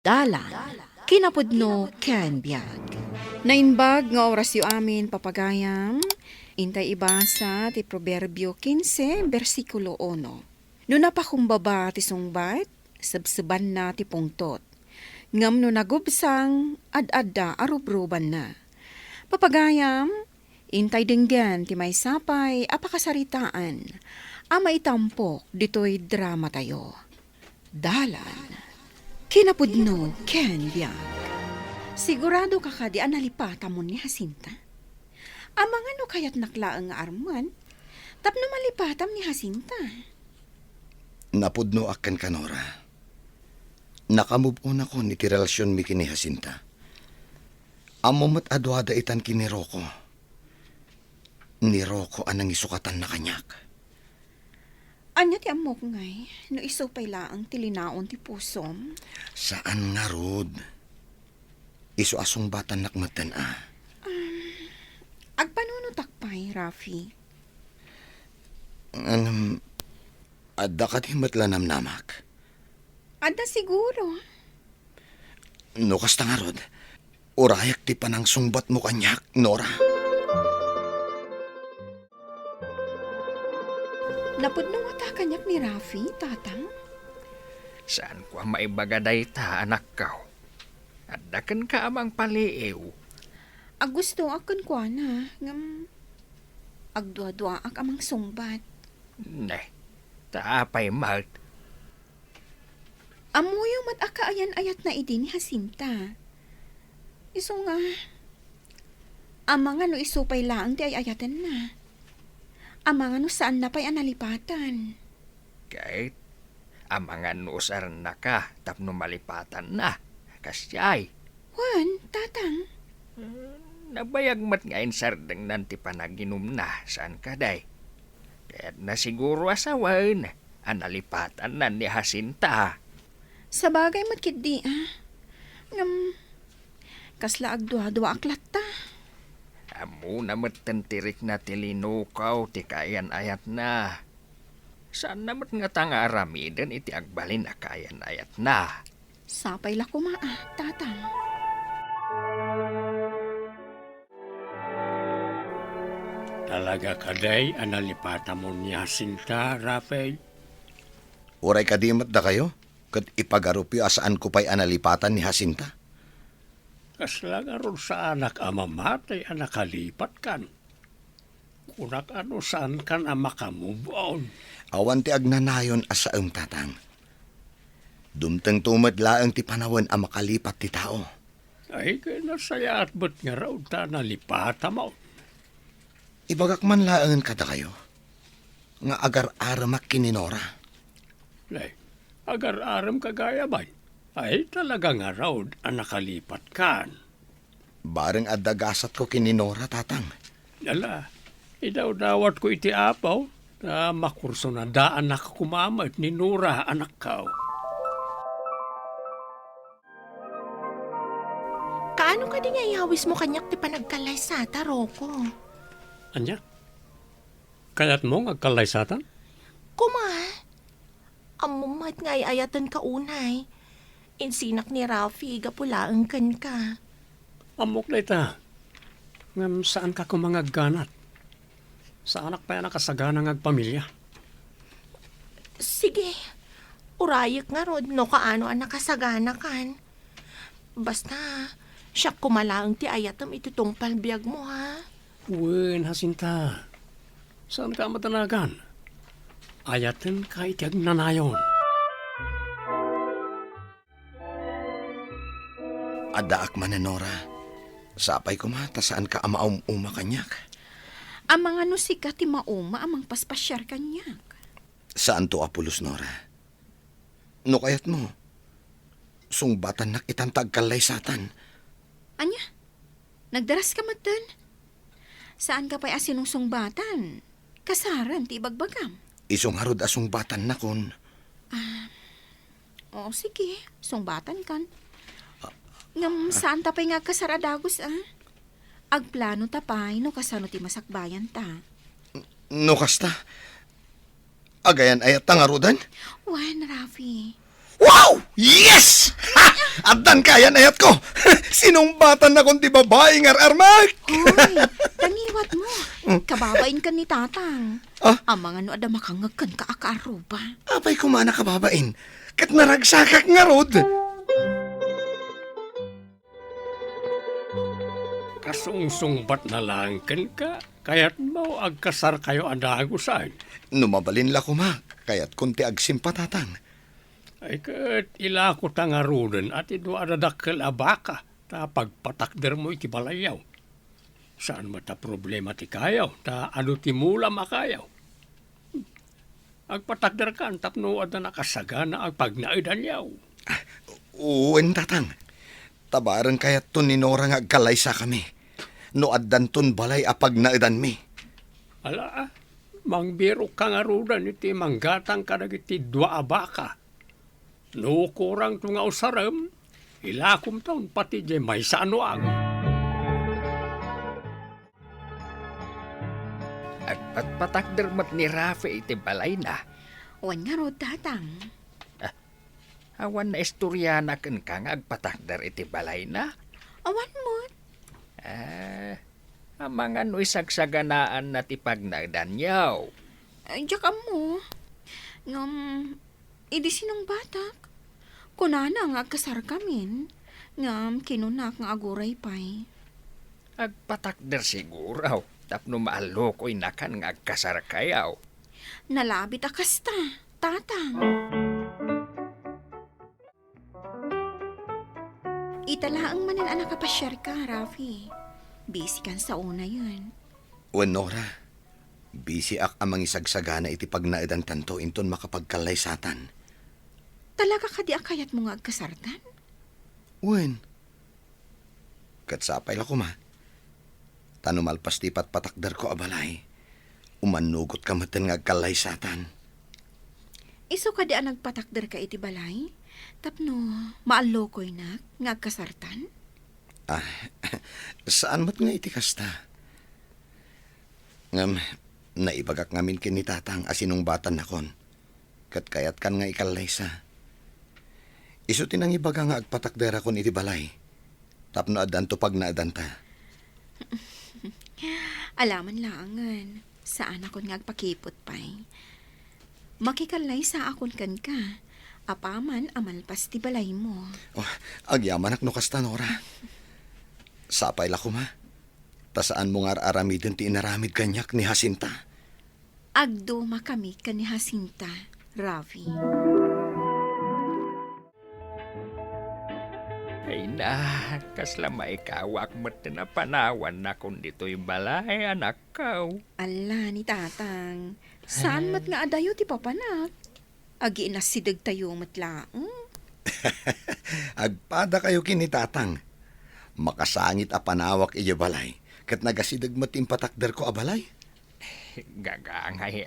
Dalan, kinapudno ken biag. Nainbag nga oras yu amin papagayam, intay ibasa ti Proverbio 15, versikulo 1. No napakumbaba ti sungbat, sabsaban na ti pungtot. Ngam no nagubsang, ad-adda arubruban na. Papagayam, intay dinggan ti may sapay apakasaritaan, ama itampok dito'y drama tayo. Dalan, kinapudno ken biag. Sigurado ka ka di analipata mo ni Jacinta? Amang ano kaya't naklaang nga arman? Tapno malipatam ni Jacinta. Napudno akan kanora. Nakamove on ako ni ti relasyon mi kini Jacinta. Amomat adwada itan kini Rocco. Ni Rocco anang isukatan na kanyak. Anya ti amok ngay, no isupay laang tilinaon ti pusom. Saan nga rod? Isu asong batan nakmatan Agpanunutakpay, Rafi. Adda ka ti matlanam namak. Ada siguro. No kasta nga rod, urayak ti panang sungbat mo kanyak, Nora. Napudno nga kanyak ni Rafi, tatang. Saan ko maibagaday ta, anak kaw? Adakan ka amang paliiw. Gusto akon kwa na, ngam agdwa-dwa ak amang sungbat. Ne, taapay malt. Amuyo mat akaayan-ayat na idi ni Jacinta. Iso nga, amang ano isupay laang ti ay ayatan na. Amang ano saan na pa'y analipatan. Kahit amangan usar na ka, tapno malipatan na. Kasyay, Juan, tatang, nabayag mat ngayon sardeng nanti panaginom na, saan ka day? Kaya't na siguro asawan, analipatan na ni Jacinta. sa bagay matkidi ngam, kasla agdwa-dwa aklat ta. Amo na matentirik na tilinukaw, ti kayan ayat na. Saan namat nga tanga aramidan iti agbalin na kayan ayat na. Sapay la kumaa, tatang. Talaga kaday, analipata mo ni Jacinta, Rafael. Uray kadimat da kayo? Kat ipagarupi asaan ko pa'y analipatan ni Jacinta. Kasla nga ron sa anak amamatay, anak kalipat kan. Kunak ano saan kan ama ka-move on. Awan ti agnanayon asaam tatang. Dumteng tumadlaang ti panawan ang makalipat ti tao. Ay, kaya nasaya at ba't nga raw ta nalipata mo. Ibagak man laangan kada kayo. Nga agar-aramak kininora. Lay, agar-aram kagaya ba? Ay, talaga nga raw ang nakalipat kan. Bareng adagasat ko kininora tatang. Dala, idaw-dawat ko iti apaw na makurso na daan nakakumamad ni Nora anak kao. Kaano ka di nga ihawis mo kanyak ti panagkalay sa Rocco? Anya? Kaya't mo ngagkalay satan? Kuma, amumat nga ayatan ka unay. Insinak ni Rafi, gapulaang kan ka. Amok na ita. Ngam saan ka kumangagganat? Sa anak pa yan nakasagana ng pamilya. Sige, urayak nga rod no kaano ang nakasagana kan. Basta, siya kumalaang ti ayatam itutong palbiag mo ha. Uwin, Jacinta. Saan ka matanagan? Ayatin ka itiag nanayon. Adaak man na Nora. Sapay ko mata saan ka amaum-uma kanyak. Amang ano si ka ti mauma amang paspasyar kanyak. Saan to apulos Nora? No kayat mo. Sungbatan nak itantag kalay satan. Anya, nagdaras ka matan? Saan ka pa'y asinong sungbatan? Kasaran ti ibagbagam. Isong harod asong batan na kon. O sige, sungbatan kan. Ngam saan tapay nga kasaradagos Agplano tapay no kasano ti masakbayan ta. No kasta. Agayan ay tangarudan? Wan, Rafi. Wow! Yes! Ha! Addan kayan ayat ko! Sinumbatan na kong di babae ngar armak! Hoy, taniwat mo. Kababain ka ni tatang. Ah? Ang mga no ada makangagkan ka akaaruba. Apay kumana ka babain. Kat naragsakak nga rod. Kasungsungbat na lang ka, kaya't mo agkasar kayo adagusan. Numabalin la kuma, kaya't kunti agsimpatatang. Ay kat ila ko tangarunan at ito adadakkel abaka, ta pagpatakder mo iti balayaw. Saan mata problema ti kayaw, ta ano ti mula makayaw. Agpatakder ka, tapno ada nakasagana ang pagnaidan yaw. Uwen tatang. Tabaran kaya't to ni Nora nga agkalay sa kami. No addan ton balay apag naidan mi. Ala, mangbiro ka nga rudan iti manggatang ka iti dua abaka. No kurang to nga usaram, ilakom taon pati di may sa anuang. Agpatpatakder mat ni Rafi iti balay na. Wan nga rod tatang. Awan na istoryana ken ka nga agpatakder iti balay na. Awan mo. Ang mga no isagsaganaan na ti pagnagdanyaw. Diyak mo. Ngam, idi sinong batak. Kunana nga agkasar kamin. Ngam, kinunak nga aguray pay. Agpatakder siguraw. Tapno maalokoy na kan nga agkasar kayaw. Nalabit akasta, tatang. Italaang manin anak kapasyar ka, Rafi. Busy kan sa una yun. Uwen Nora, busy ak amang isagsagana iti pagnaidan tanto inton makapagkalay satan. Talaga ka di akayat mo nga agkasartan? Uwen. Katsapay la kuma. Tanumalpas ti patpatakder ko abalay. Umanugot ka maten nga agkalay satan. Iso ka di ang nagpatakder ka iti balay? Tapno, maalokoy na nga agkasartan? Saan mat nga iti kasta? Ngam, naibagak ngamin kinitatang asinong batan nakon. Kat kayat kan nga ikalay sa. Iso tinang ibaga nga agpatakdera kon iti balay. Tapno adan to pag naadan ta. Alaman langan, saan akon nga agpakipot pay. Makikalay sa akon kan ka. Apaman amalpas ti balay mo. Oh, agyaman ak no kasta, Nora. Sapay la kuma. Tasaan mo nga aramidin ti inaramid kanyak ni Jacinta. Agduma kami ka ni Jacinta, Rafi. Ay na, kasla maikawak mat na panawan na kung dito'y balay, anak kaw. Ala ni tatang, saan mat nga adayo ti papanak? Agi inasidag tayo matlaang. Agpada kayo kinitatang. Makasangit a panawak iya balay. Kat nagasidag mating patakder ko abalay. Gagangay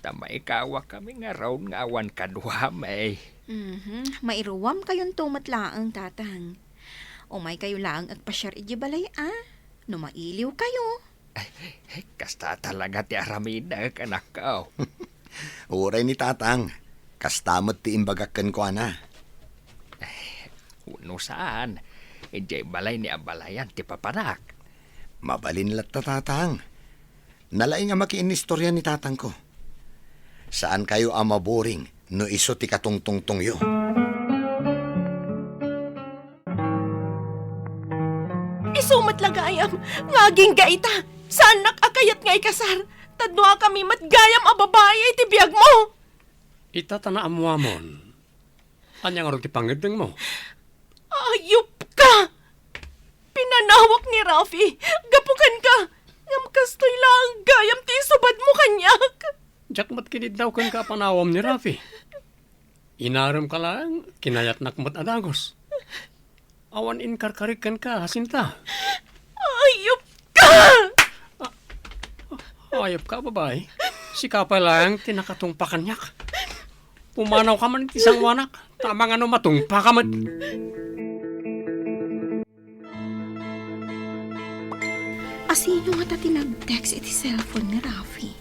tamaikawak kami nga raw nga awan kaduham eh. Mairuwam kayon tumatlaang tatang. Umay kayo lang agpasyar iji balay no mailiw kayo. Kasta talaga ti aramida anak kaw. Uray ni tatang. Kastamot ti imbagakan ko ana. Uno saan? Ijay balay ni abalayan ti papanak. Mabalin lat ta tatang. Nalay nga makiinistorya ni tatang ko. Saan kayo amaboring no iso ti katungtungtong yo? Isumat lagayam, ngaging gaita. Saan nakakayat nga ikasar? Tadwa kami matgayam a babae iti biyag mo. Itatanaam mo amon. Anyang aro ti pangedeng mo? Ayup ka! Pinanawak ni Rafi. Gapukan ka. Ngam kastoy lang gayam ti subad mo kanyak. Diyak mat kinid daw kan ka panawam ni Rafi. Inaram ka lang, kinayat nakmat adagos. Awan inkarkarikan ka, Jacinta. Ayup ka! Ayop ka, babae. Si Kapay lang, tinakatungpakan niyak. Pumanaw ka man isang wanak. Tama nga no matungpa ka man. Asino nga tati nag-text iti cellphone ni Rafi?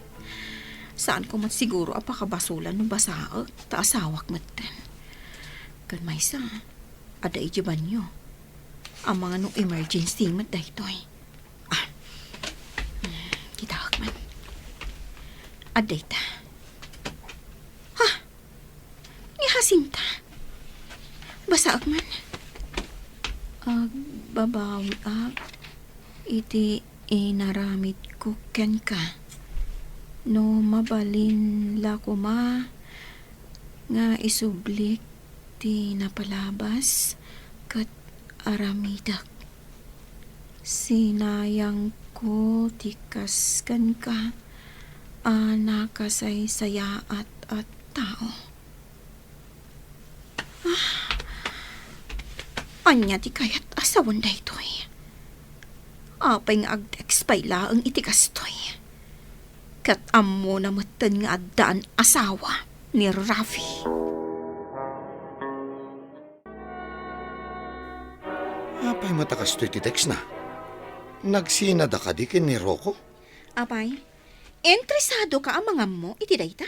Saan ko mat siguro apakabasulan no basaag ta asawak maten? Kan maysa, ada ijaban nyo. Ang mga nung emergency mat daytoy. Kita man. Aday ta. Ha? Ni Jacinta. Basa man. Babawi iti inaramid ko ken ka. No mabalin la ko ma nga isublik ti napalabas kat aramidak. Sinayang ko ti kaskan ka nakasay-saya at tao. Anya ti kayat asawan daytoy. Apay nga agdex payla ang itikastoy. Kat ammo na matan nga addaan asawa ni Rafi. Apay matakastoy ti text na. Nagsinada ka di kin ni Rocco? Apay, entresado ka ang mga mo iti dayta?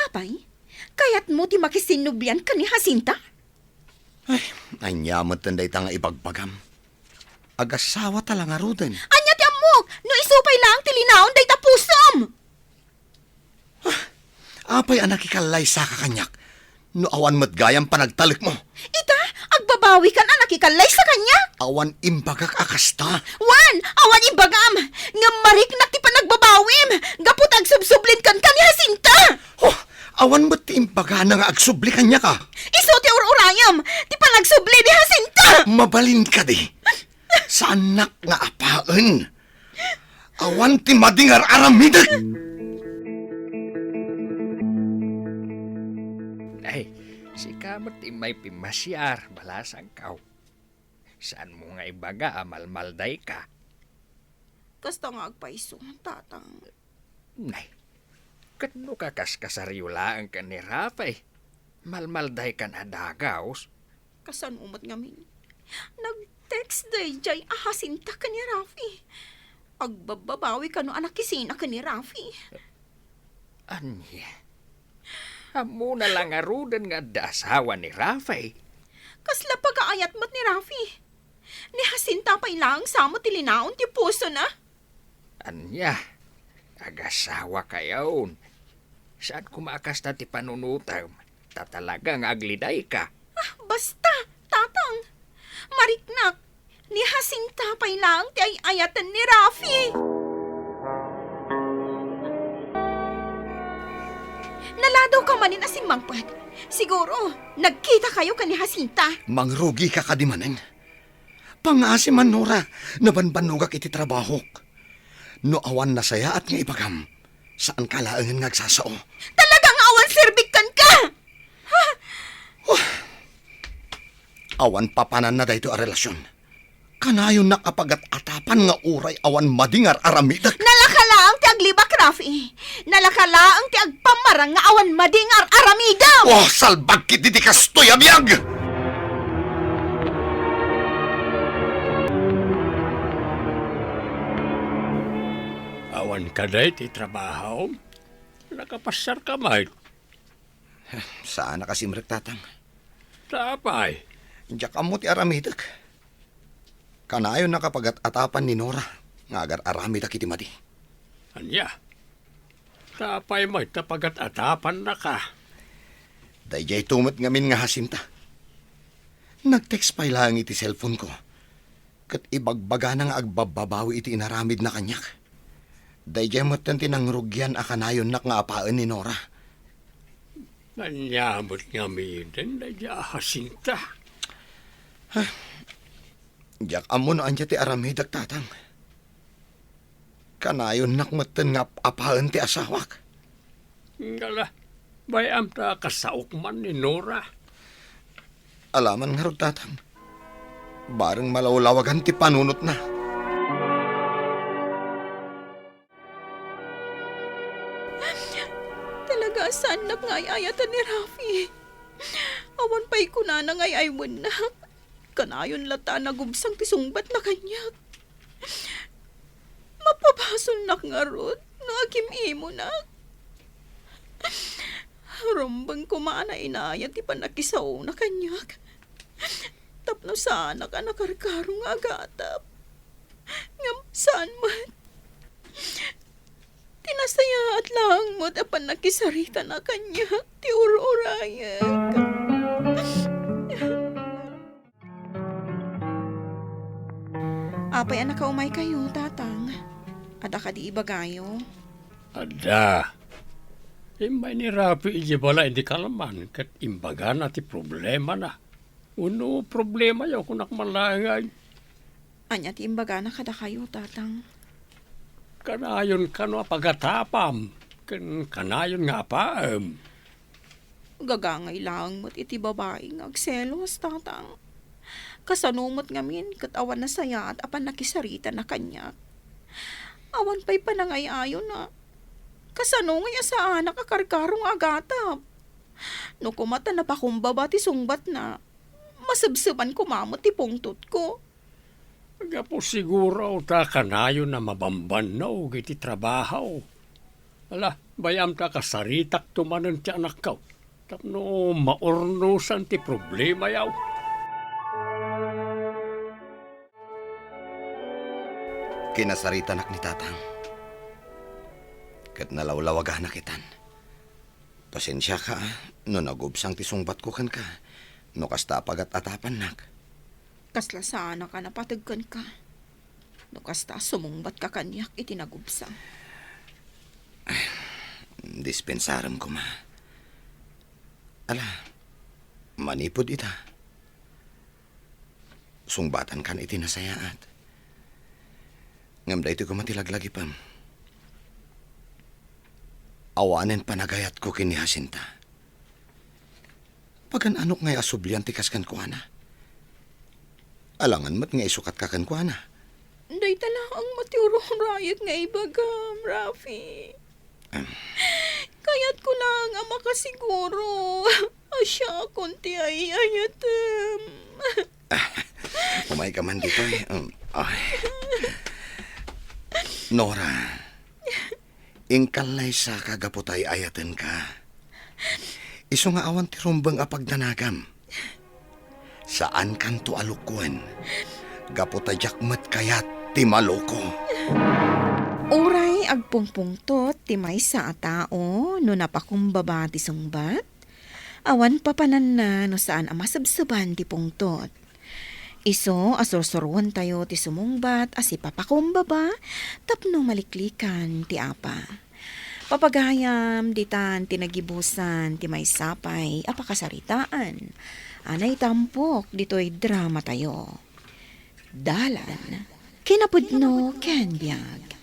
Apay, kayat mo ti makisinubyan ka ni Jacinta? Anyamat tanday ta nga ibagbagam. Agasawa talang aruden. Anya ti amok, no isupay lang ti linaon dayta pusom! Apay anak ikalay sa kakanyak. No awan mat gayam panagtalik mo. Ita, agbabawi kan anak ikalay sa kanya? Awan imbagak akasta. Wan, awan ibagam! Nga marik na ti panagbabawim! Gapot agsubsublin kan ni Jacinta! Awan mat ti imbaga na nga agsubli kanya ka. Iso ti ururayam! Ti panagsubli ni Jacinta! Mabalin ka di. Sa anak nga apaan. Awan ti madingar aramidag. Ay, si kamot may pimasyar, balasang kaw. Saan mo nga ibaga, amalmalday ka? Kasta nga agpaiso, tatang. Nay, katno ka kaskasaryulaan ka ni Rafay. Malmalday ka na dagaos. Kasan umat ngamin. Nag-text day jay Jacinta ka ni Rafi. Agbababawi ka no anak kisina ka ni Rafi. Anya? Amo na lang arudan nga dasawa ni Rafay. Kasla pag-aayat mo't ni Rafi. Ni Jacinta pa ilang samo tilinaon ti puso na. Anya? Agasawa kayaon. Saan kumakas na ti panunutam? Tatalagang agliday ka. Basta, tatang. Mariknak, ni Jacinta pa ilang ti ayatan ni Rafi. Naladaw ka manin asin mangpad. Siguro, nagkita kayo ka ni Jacinta. Mangrugi ka kadimanen. Pangasi man Nora, nabanbanugak iti trabahok. No awan na saya at nga ibagam. Saan ka laangan ngagsasao? Talagang awan serbikan ka! Awan papanan na dayto a relasyon. Kanayon nakapagat-atapan nga uray awan madingar aramidak. Nalakalaang ti aglibak, Rafi. Nalakalaang ti agpamarang nga awan madingar aramidaw. Oh, salbag kiti di kastoy abiyag! Awan ka day ti trabaho. Nakapasyar ka, Mike. Saan na kasimrek tatang? Tapay. Diyak amo ti aramidak. Kanayon nakapagat-atapan ni Nora. Nga agar aramidak iti madi. Anya? Tapay mo, tapagat-atapan na ka. Dayjay tumot ngamin nga Jacinta. Nag-text pa ilang iti cellphone ko. Kat ibagbaga na nga agbababawi iti inaramid na kanyak. Dayjay mo't tinangrugyan akanayon nak nga apaan ni Nora. Nanyamot nga midin na Jacinta. Diyak amo no anja ti aramidak tatang. Kanayon nakmatan nga apaan ti asawak. Ngala, bayam ta kasaok man ni Nora. Alaman nga rod tatang. Bareng malawlawagan ti panunot na. Talaga saan na nga ayatan ni Rafi. Awan pa'y kunana nga aywan na. Kanayon lata na gubsang tisungbat na kanya. Mapabasol na nga rod. Nagim imo na. Rumbang kumana inayat ti panakisaw na kanyak. Tapno sana ka nakarkarong agatap. Ngam saan man. Tinasaya at lang mo tapan nakisarita na kanyak ti uro-urayak. Apay anak umay kayo, tatang. Ada ka di ibagayo. Ada. Imay ni Rafi iji bala hindi kalaman kat imbaga na ti problema na. Uno problema yaw kunak malangay. Anya ti imbaga na kada kayo, tatang. Kanayon kano pagatapam. Kanayon nga paam. Gagangay lang mo't iti babae ng agselos, tatang. Kasanumot ngamin kat awan na saya at apan nakisarita na kanya. Awan pa'y panangayayo na. Kasanungay sa anak akarkarong agatap. No kumata na pakumbaba ti sungbat na. Masabsaban kumamot ti pungtot ko. Aga po siguro ta kanayon na mabamban na o iti trabaho. Ala, bayam ta kasaritak tumanan ti anak ka. Tapno maornosan ti problema yaw. Kinasaritanak ni tatang. Kat nalawlawaga na kitan. Pasensya ka, no nagubsang tisungbat ko kan ka. No kasta pagat-atapan nak. Kasla sana ka napatagkan ka. No kasta sumungbat ka kanyak itinagubsa. Dispensaram ko ma. Ala, manipod ita. Sungbatan kan itinasayaat. Ngam da ito ko matilaglagi pam. Awanen panagayat ko kini Jacinta. Pagan anok ngay asublian ti kaskan ko ana. Alangan mat nga isukat kakan ko ana. Day tala ang matiurong rayat nga ibagam, Rafi. Kaya't ko lang ang makasiguro. Asya kunti ay ayatem. Umay ka man dito eh. Ay. Nora, ingkalay sa kagaputay ayaten ka. Iso nga awan ti rumbang apagdanagam. Saan kan to alukwan? Gaputay jakmat kayat ti maloko. Uray agpungpungtot ti maysa a tao no napakumbaba ti sungbat. Awan papanan na no saan ang masabsaban ti pungtot. Iso asursurwan tayo ti sumungbat asi papakumbaba tapno maliklikan ti apa. Papagayam ditan tinagibusan ti maysapay apakasaritaan. Anay tampok dito'y drama tayo. Dalan, kinapudno ken biag.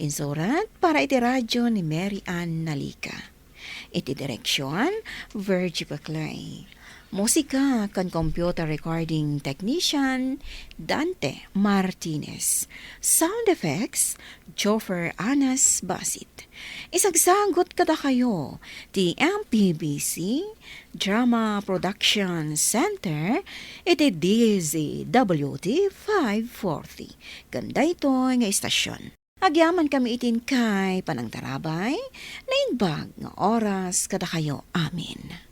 Insurat para iti radyo ni Mary Ann Nalika. Iti direksyon, Virgie Baclay. Musika kan computer recording technician, Dante Martinez. Sound effects, Joffer Anas Basit. Isagsagot kada kayo, ti MPBC Drama Production Center, iti DZWT 540. Ganda ito nga istasyon. Agyaman kami itin kay panangtarabay, na inbag nga oras kada kayo amin.